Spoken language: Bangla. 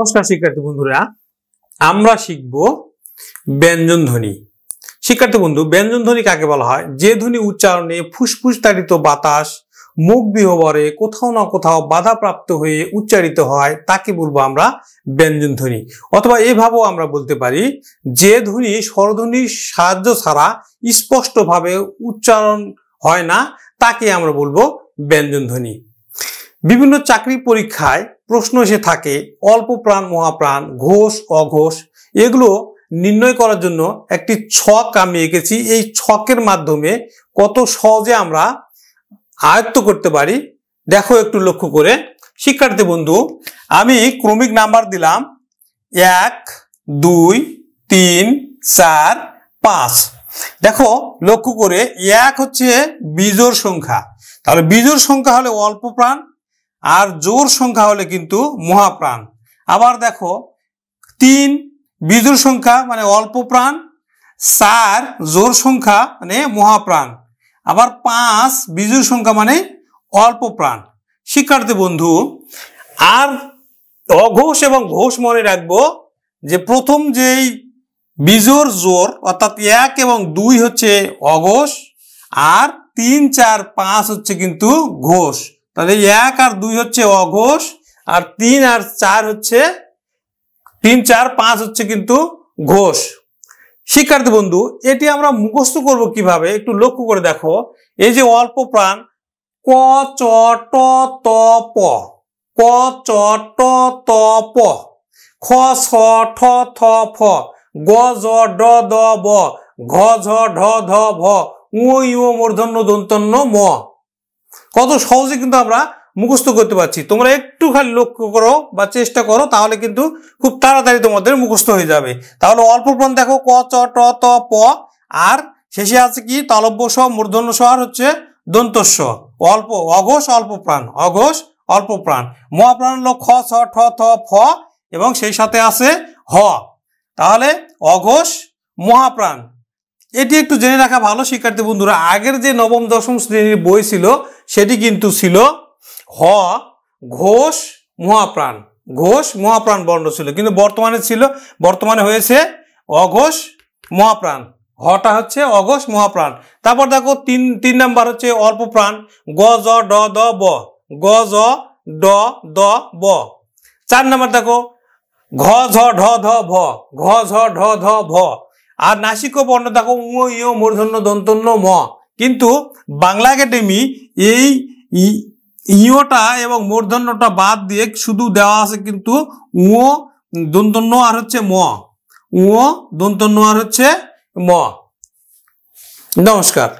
নমস্কার শিক্ষার্থী বন্ধুরা, আমরা শিখব ব্যঞ্জন ধ্বনি। শিক্ষার্থী বন্ধু, ব্যঞ্জন ধ্বনি কাকে বলা হয়? যে ধ্বনি উচ্চারণে ফুসফুস তাড়িত বাতাস মুখ বিহবরে কোথাও না কোথাও বাধাপ্রাপ্ত হয়ে উচ্চারিত হয় তাকে বলবো আমরা ব্যঞ্জন ধ্বনি। অথবা এভাবেও আমরা বলতে পারি যে ধ্বনি স্বরধ্বনির সাহায্য ছাড়া স্পষ্টভাবে উচ্চারণ হয় না তাকে আমরা বলবো ব্যঞ্জন ধ্বনি। বিভিন্ন চাকরি পরীক্ষায় প্রশ্ন এসে থাকে অল্প প্রাণ মহাপ্রাণ, ঘোষ অঘোষ, এগুলো নির্ণয় করার জন্য একটি ছক আমি এঁকেছি। এই ছকের মাধ্যমে কত সহজে আমরা আয়ত্ত করতে পারি দেখো একটু লক্ষ্য করে। শিক্ষার্থী বন্ধু, আমি ক্রমিক নাম্বার দিলাম 1, 2, 3, 4, 5। দেখো লক্ষ্য করে 1 হচ্ছে বিজোড় সংখ্যা, তাহলে বিজোড় সংখ্যা হলে অল্প প্রাণ, আর জোড় সংখ্যা হলে কিন্তু মহাপ্রাণ। আবার দেখো 3 বিজোড় সংখ্যা মানে অল্প প্রাণ, 4 জোড় সংখ্যা মানে মহাপ্রাণ, আবার 5 বিজোড় সংখ্যা মানে অল্প প্রাণ। শিক্ষার্থী বন্ধু, আর অঘোষ এবং ঘোষ মনে রাখবো যে প্রথম যেই বিজোড় জোড় অর্থাৎ 1 এবং 2 হচ্ছে অঘোষ, আর 3, 4, 5 হচ্ছে কিন্তু ঘোষ। তাহলে 1 আর 2 হচ্ছে অঘোষ, আর 3 আর 4 হচ্ছে 3, 4, 5 হচ্ছে কিন্তু ঘোষ। শিক্ষার্থী বন্ধু, এটি আমরা মুখস্থ করব কিভাবে একটু লক্ষ্য করে দেখো। এই যে অল্প প্রাণ ক চ ট ত প, ক চ ট ত প, খ ছ ঠ থ ফ, গ জ ড দ ব, ঘ ঝ ঢ ধ ভ, উ ই মূর্ধন্য দন্তন্য ম। কত সহজে কিন্তু আমরা মুখস্থ করতে পারছি। তোমরা একটু খালি লক্ষ্য করো বা চেষ্টা করো, তাহলে কিন্তু খুব তাড়াতাড়ি তোমাদের মুখস্থ হয়ে যাবে। তাহলে অল্প প্রাণ দেখো ক চ ট ত প, আর শেষে আছে কি তালব্য স, মূর্ধন্য স, আর হচ্ছে দন্তস্ব। অল্প অঘোষ অল্প প্রাণ, অঘোষ অল্প প্রাণ। মহাপ্রাণ হলো খ ছ ঠ থ ফ এবং সেই সাথে আছে হ। তাহলে অঘোষ মহাপ্রাণ, এটি একটু জেনে রাখা ভালো শিক্ষার্থী বন্ধুরা। আগের যে নবম দশম শ্রেণীর বই ছিল সেটি কিন্তু ছিল হ ঘোষ মহাপ্রাণ, ঘোষ মহাপ্রাণ বর্ণ ছিল, কিন্তু বর্তমানে হয়েছে অঘোষ মহাপ্রাণ। হটা হচ্ছে অঘোষ মহাপ্রাণ। তারপর দেখো 3 নাম্বার হচ্ছে অল্প প্রাণ গ জ ড দ ব, গ জ ড দ ব। 4 নাম্বার দেখো ঘ ঝ ঢ ধ ভ, ঘ ঝ ঢ ধ ভ। আর নাসিক বর্ণ দেখো উ ই মূর্ধন্য দন্তন্য ম। কিন্তু বাংলা একাডেমি এই ইটা এবং মূর্ধন্যটা বাদ দিয়ে শুধু দেওয়া আছে কিন্তু উ দন্তন্য আর হচ্ছে ম, উ দন্তন্য আর হচ্ছে ম। নমস্কার।